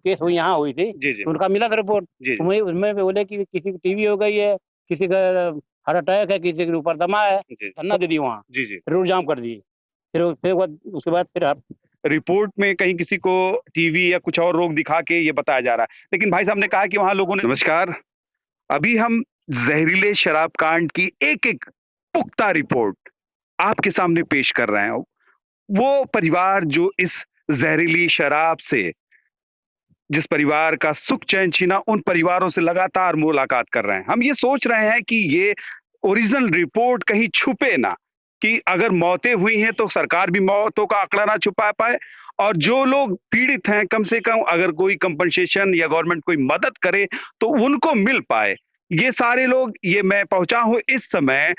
Case हुई यहाँ हुई थी, जी, जी। तो उनका मिला था रिपोर्ट। जी, जी। तो वही उसमें बोले कि किसी की टीबी हो गई है, किसी का हार्ट अटैक है, किसी के ऊपर दमा है, जी। धरना दे दी वहाँ, जी, जी। रोड जाम कर दिए। फिर उसके बाद फिर आप रिपोर्ट में कहीं किसी को टीवी या कुछ और रोग दिखा के ये बताया जा रहा है। लेकिन भाई साहब ने कहा कि वहाँ लोगों ने नमस्कार, अभी हम ज़हरीले शराब कांड की एक-एक पुख्ता रिपोर्ट आपके सामने पेश कर रहे हैं। वो परिवार जो इस ज़हरीली शराब से जिस परिवार का सुख चैन छीना, उन परिवारों से लगातार मुलाकात कर रहे हैं। हम ये सोच रहे हैं कि ये ओरिजिनल रिपोर्ट कहीं छुपे ना, कि अगर मौतें हुई हैं तो सरकार भी मौतों का आंकड़ा ना छुपा पाए और जो लोग पीड़ित हैं कम से कम अगर कोई कंपनसेशन या गवर्नमेंट कोई मदद करे तो उनको मिल पाए। ये सारे लोग ये मैं पहुँचा हूँ इस समय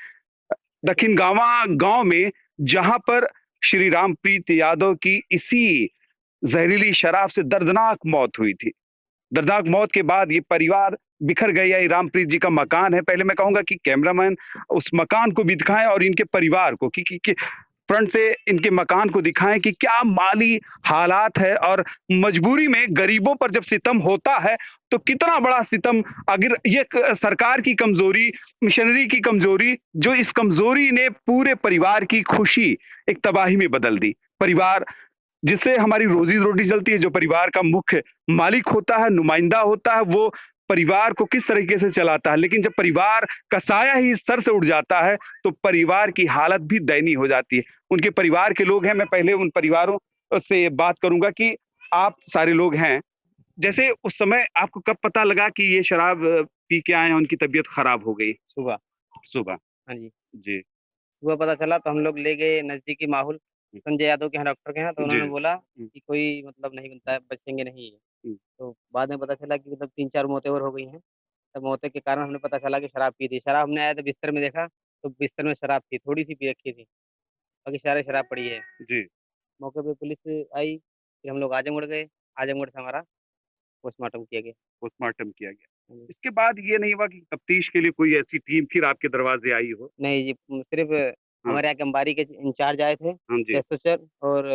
दक्षिण गाँवा गाँव में जहाँ पर श्री रामप्रीत यादव की इसी ज़हरीली शराब से दर्दनाक मौत हुई थी। दर्दनाक मौत के बाद ये परिवार बिखर गया। ये रामप्रीत जी का मकान है। पहले मैं कहूँगा कि कैमरामैन उस मकान को भी दिखाएँ और इनके परिवार को कि फ्रंट से इनके मकान को दिखाएँ कि क्या माली हालात है और मजबूरी में गरीबों पर जब सितम होता है, तो कितना बड़ा सितम अगर ये क सरकार की कमज़ोरी, मिशनरी की कमज़ोरी, जो इस कमज़ोरी ने पूरे परिवार की खुशी एक तबाही में बदल दी। परिवार जिससे हमारी रोज़ी-रोटी चलती है, जो परिवार का मुख्य मालिक होता है, नुमाइंदा होता है, वो परिवार को किस तरीके से चलाता है। लेकिन जब परिवार का साया ही सर से उड़ जाता है, तो परिवार की हालत भी दयनीय हो जाती है। उनके परिवार के लोग हैं, मैं पहले उन परिवारों से बात करूँगा कि आप सारे लोग हैं, जैसे उस समय आपको कब पता लगा कि ये शराब पी के आए हैं, उनकी तबीयत खराब हो गई? सुबह। सुबह। हाँ जी, जी। सुबह पता चला तो हम लोग ले गए नज़दीकी माहौल संजय यादव के यहाँ, डॉक्टर के यहाँ, तो जी। उन्होंने बोला हुँ, कि कोई मतलब नहीं बनता है, बचेंगे नहीं ये। हुँ। तो बाद में पता चला कि मतलब 3-4 मौतें और हो गई हैं। तब मौतें के कारण हमें पता चला कि शराब पी थी। शराब हमने आया तो बिस्तर में देखा, तो बिस्तर में शराब थी, थोड़ी-सी पी रखी थी, बाकी सारी शराब पड़ी है। जी। मौके पे पुलिस आई, फिर हम लोग आजमगढ़ गए, आजमगढ़ से हमारा पोस्टमार्टम किया गया। पोस्टमार्टम किया गया। हाँ जी। इसके बाद ये नहीं हुआ कि तफ्तीश के लिए कोई ऐसी टीम फिर आपके दरवाज़े आई हो? नहीं जी, सिर्फ़ हाँ, हमारे यहाँ के अंबारी के इंचार्ज आए थे, हाँ जी। एसोचर, और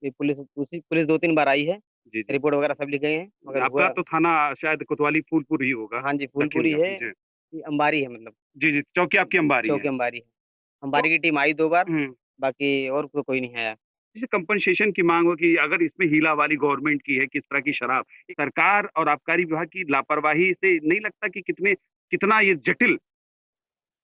ये पुलिस 2-3 बार आई है, जी, जी। रिपोर्ट वगैरह सब लिख गए हैं, मगर आपका हुआ। तो थाना शायद कोतवाली फूलपुर ही होगा, हाँ जी, दक्षिण फूलपुरी का। है, जी। ये अंबारी है मतलब, जी, जी, चौकी आपकी अंबारी है। चौकी अंबारी है। तो अंबारी की टीम आई 2 बार, हुँ, बाकी और तो कोई नहीं आया। जैसे कंपनसेशन की माँग हो कि अगर इसमें हीला-वाली गवर्नमेंट की है, किस तरह की शराब, सरकार और आबकारी विभाग की लापरवाही से नहीं लगता कि कितना ये जटिल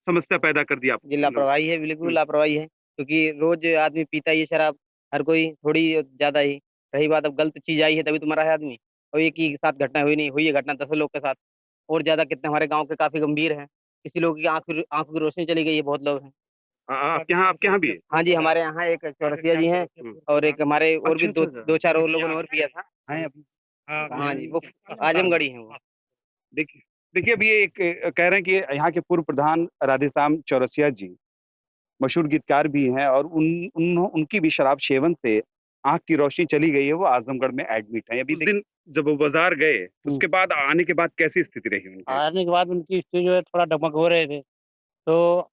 समस्या पैदा कर दी जी, आपने लोगों लापरवाही है, बिल्कुल हुँ, लापरवाही है, क्योंकि रोज़ आदमी पीता ही है शराब, हर कोई, थोड़ी ज़्यादा ही। रही बात, अब गलत चीज़ आई है तभी तो मरा है आदमी, और एक ही के साथ घटना हुई नहीं, हुई है घटना दसों लोग के साथ, और ज़्यादा कितने हमारे गाँव के काफ़ी गंभीर हैं। किसी लोगों की आँखों की रोशनी चली गई है, बहुत लोग हैं। आपके यहाँ भी है? हाँ जी, हमारे यहाँ एक चौरसिया जी हैं, हुँ। और एक हमारे और भी अच्छा, अच्छा, दो अच्छा। 2-4 और लोगों ने और पिया था। हैं अभी? हाँ जी, वो आजमगढ़ी हैं वो। देखिए देखिए, अभी ये एक कह रहे हैं कि यहाँ के पूर्व प्रधान राधेश्याम चौरसिया जी मशहूर गीतकार भी हैं और उनकी भी शराब सेवन से आँख की रोशनी चली गई है, वो आज़मगढ़ में एडमिट हैं। अभी उस दिन जब वो बाज़ार गए, हुँ। उसके बाद आने के बाद कैसी स्थिति रही उनकी? आने के बाद उनकी स्थिति जो है थोड़ा डगमग हो रहे थे, तो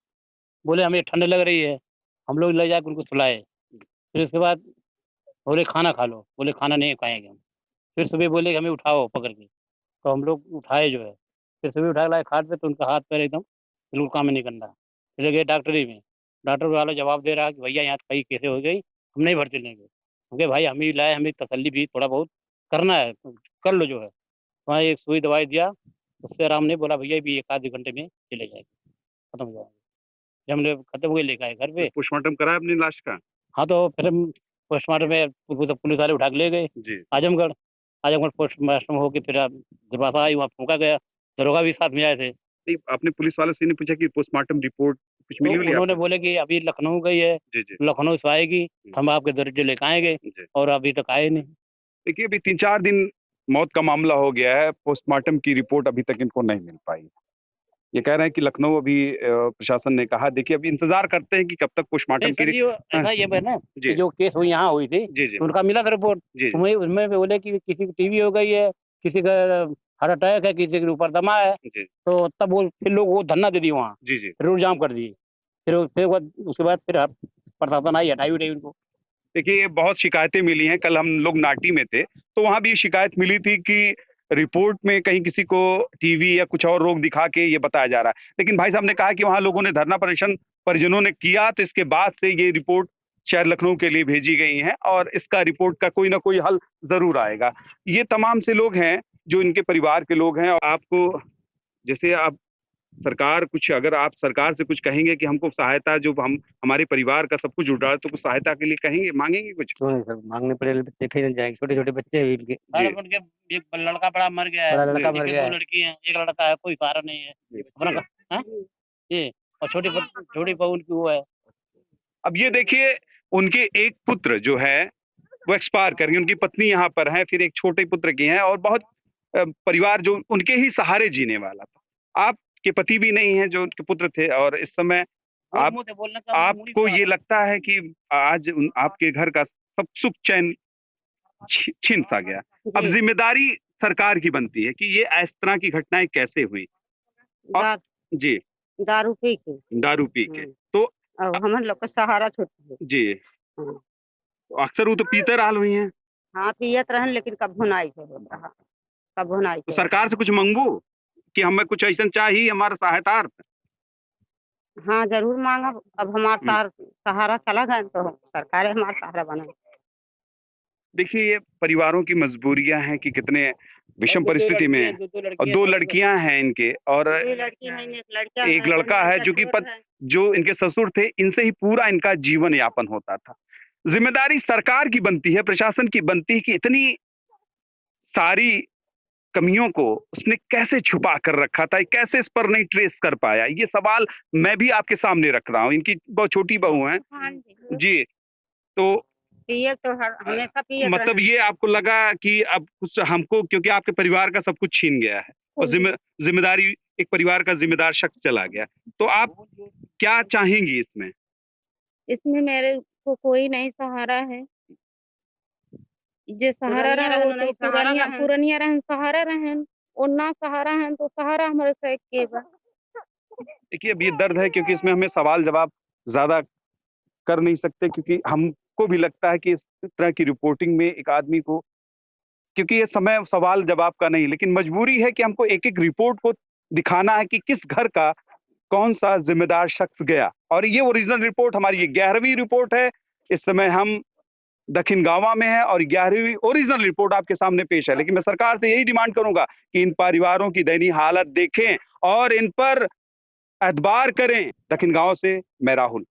बोले हमें ठंड लग रही है, हम लोग ले जाके उनको सुलाए। फिर उसके बाद बोले खाना खा लो, बोले खाना नहीं खाएँगे हम। फिर सुबह बोले कि हमें उठाओ पकड़ के, तो हम लोग उठाए जो है। फिर सुबह उठा के लाए खाट पे, तो उनका हाथ पैर एकदम बिल्कुल काम नहीं कर रहा। फिर गए डॉक्टरी में, डॉक्टर वाला जवाब दे रहा है कि भैया यहाँ तो कहीं कैसे हो गई, हम नहीं भर्ती लेंगे। हम कहे भाई हम ही लाए, हमें तसल्ली भी थोड़ा बहुत करना है, तो कर लो जो है। वहाँ एक सुई दवाई दिया, उससे आराम नहीं, बोला भैया ये 1 आधे घंटे में चले जाएगी, खत्म हो जाएगा। जब हमने खत्म हो गई लेके आए घर फिर पे। पोस्टमार्टम कराया अपनी लाश का? हाँ, तो फिर हम पोस्टमार्टम में पुलिस वाले उठा के ले गए जी। आजमगढ़। आजमगढ़ पोस्टमार्टम होके फिर दुर्वासा आई, वहाँ फूँका गया। दरोगा भी साथ में आए थे। नहीं, आपने पुलिस वालों से नहीं पूछा कि पोस्टमार्टम रिपोर्ट कुछ तो मिली-विली उन्होंने आपको? बोले कि अभी लखनऊ गई है, जी, जी। लखनऊ से आएगी, हुँ, हम आपके दर्जे लेके आएँगे, जी। और अभी तक आए नहीं। देखिए, अभी 3-4 दिन मौत का मामला हो गया है, पोस्टमार्टम की रिपोर्ट अभी तक इनको नहीं मिल पाई। ये कह रहे हैं कि लखनऊ अभी प्रशासन ने कहा देखिए अभी इंतज़ार करते हैं कि कब तक नहीं पोस्टमार्टम की सर जी, वो ऐसा ये है ना कि जी, जो केस हुई यहाँ हुई थी, जी, जी। तो उनका मिला था रिपोर्ट। जी, तो जी। वही उसमें बोले कि किसी की टीबी हो गई है, किसी का हार्ट अटैक है, किसी के ऊपर दमा है, जी, तो तब वो फिर लोग वो धरना दे दिए वहाँ, जी, जी। रोड जाम कर दिए। फिर उसके बाद प्रशासन आई, हटाई-वटाई उनको। देखिए, ये बहुत शिकायतें मिली हैं। कल हम लोग नाटी में थे, तो वहाँ भी ये शिकायत मिली थी कि रिपोर्ट में कहीं किसी को टीवी या कुछ और रोग दिखा के ये बताया जा रहा है। लेकिन भाई साहब ने कहा कि वहाँ लोगों ने धरना प्रदर्शन परिजनों ने किया, तो इसके बाद से ये रिपोर्ट शायद लखनऊ के लिए भेजी गई है और इसका रिपोर्ट का कोई ना कोई हल ज़रूर आएगा। ये तमाम से लोग हैं, जो इनके परिवार के लोग हैं और आपको जैसे आप सरकार कुछ अगर आप सरकार से कुछ कहेंगे कि हमको सहायता जो हम हमारे परिवार का सब कुछ जुटा है, तो कुछ सहायता के लिए कहेंगे, माँगेंगे कुछ? क्यों नहीं सर, मांगने पड़े देखे नहीं जाएंगे, छोटे छोटे बच्चे हैं इनके। जी। उनके एक लड़का बड़ा मर गया है, बड़ा लड़का मर गया है, 2 लड़की हैं, एक लड़का है, कोई सहारा नहीं है अपना। हाँ? ये और छोटी बहू उनकी वो है। अब ये देखिए, उनके एक पुत्र जो है वो एक्सपायर कर गए, उनकी पत्नी यहाँ पर है, फिर एक छोटे पुत्र की है और बहुत परिवार जो उनके ही सहारे जीने वाला था। आपके पति भी नहीं है जो उनके पुत्र थे और इस समय आपको ये लगता है कि आज आपके घर का सब सुख चैन छीन सा गया। अब जिम्मेदारी सरकार की बनती है कि ये इस तरह की घटनाएं कैसे हुई। और जी, दारू पी के दारू पी के तो अब हमन लोग का सहारा छोटी है। जी, हाँ। अक्सर वो तो पीते रहल हुई हैं। हाँ, पियत रहन लेकिन कभू नाई के होत रहा, कभू नाई तो के। सरकार से कुछ मांगू कि हमें कुछ ऐसा चाहिए हमारा सहायता। हाँ, जरूर मांगब। अब हमार सहारा चला गया तो सरकार हमारा सहारा बने। देखिए, ये परिवारों की मजबूरियां हैं कि कितने विषम परिस्थिति में हैं। और 2 लड़कियां हैं इनके और 2 लड़की हैं, एक लड़का है जो कि जो इनके ससुर थे, इनसे ही पूरा इनका जीवन यापन होता था। जिम्मेदारी सरकार की बनती है, प्रशासन की बनती है कि इतनी सारी कमियों को उसने कैसे छुपा कर रखा था, कैसे इस पर नहीं ट्रेस कर पाया? ये सवाल मैं भी आपके सामने रख रहा हूँ। इनकी बहुत छोटी बहू हैं। हाँ जी। जी, तो पियत तो हमेशा पियत मतलब ये आपको लगा कि अब कुछ हमको क्योंकि आपके परिवार का सब कुछ छीन गया है और जिम्मेदारी एक परिवार का जिम्मेदार शख्स चला गया, तो आप क्या चाहेंगी इसमें? इसमें मेरे को कोई नहीं सहारा है। जे सहारा रहा वो तो पुरनिया रहन सहारा रहन और ना सहारा है तो सहारा हमारे से के बा। देखिए, अब ये दर्द है क्योंकि इसमें हमें सवाल जवाब ज्यादा कर नहीं सकते, क्योंकि हमको भी लगता है कि इस तरह की रिपोर्टिंग में एक आदमी को, क्योंकि ये समय सवाल जवाब का नहीं, लेकिन मजबूरी है कि हमको एक एक रिपोर्ट को दिखाना है कि किस घर का कौन सा जिम्मेदार शख्स गया। और ये ओरिजिनल रिपोर्ट हमारी ये 11वीं रिपोर्ट है। इस समय हम दक्षिण गांवा में है और 11वीं ओरिजिनल रिपोर्ट आपके सामने पेश है। लेकिन मैं सरकार से यही डिमांड करूंगा कि इन परिवारों की दयनीय हालत देखें और इन पर एतबार करें। दक्षिण गांव से मैं राहुल।